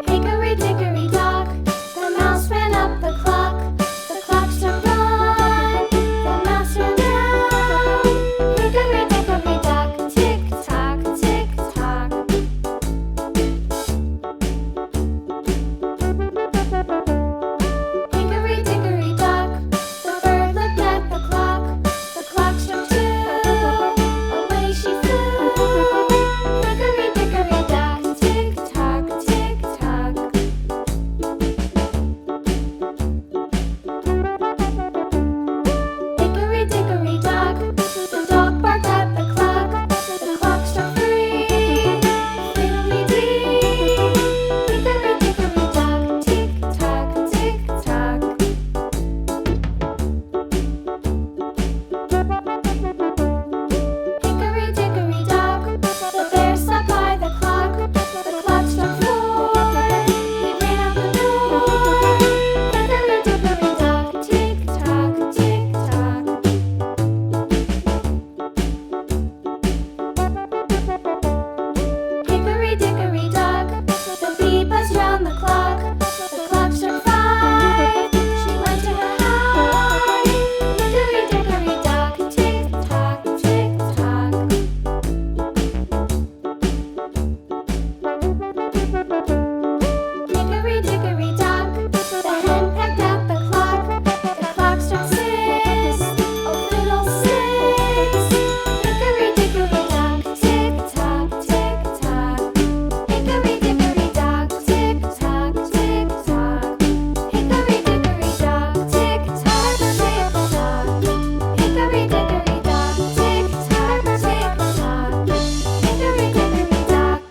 Hickory dickory dock, the mouse ran up the clock. The clock struck one, the mouse ran down. Hickory dickory dock, tick tock, tick tock. Hickory dickory dock, the bird looked at the clock. The clock struck two, away she flew. Hickory dickory dock, tick tock, tick tock. Hickory dickory dock, the dog barked at the clock. The clock struck three, fiddly-dee. Hickory dickory dock, tick tock, tick tock. Hickory dickory dock, the bear sat by the clock. The clock struck four, he ran out the door. Hickory dickory dock, tick tock, tick tock. Hickory dickory dock, the bee buzzed round the clock. The clock struck five, she went to her hive. Hickory dickory dock, tick tock, tick tock. Hickory dickory dock, the hen pecked at the clock. The clock struck six, oh fiddlesticks. Hickory dickory dock, tick tock, tick tock. Hickory dickory dock, tick tock, tick tock. Hickory dickory dock, tick tock, tick tock. Hickory dickory dock, tick tock, tick tock. Hickory dickory dock.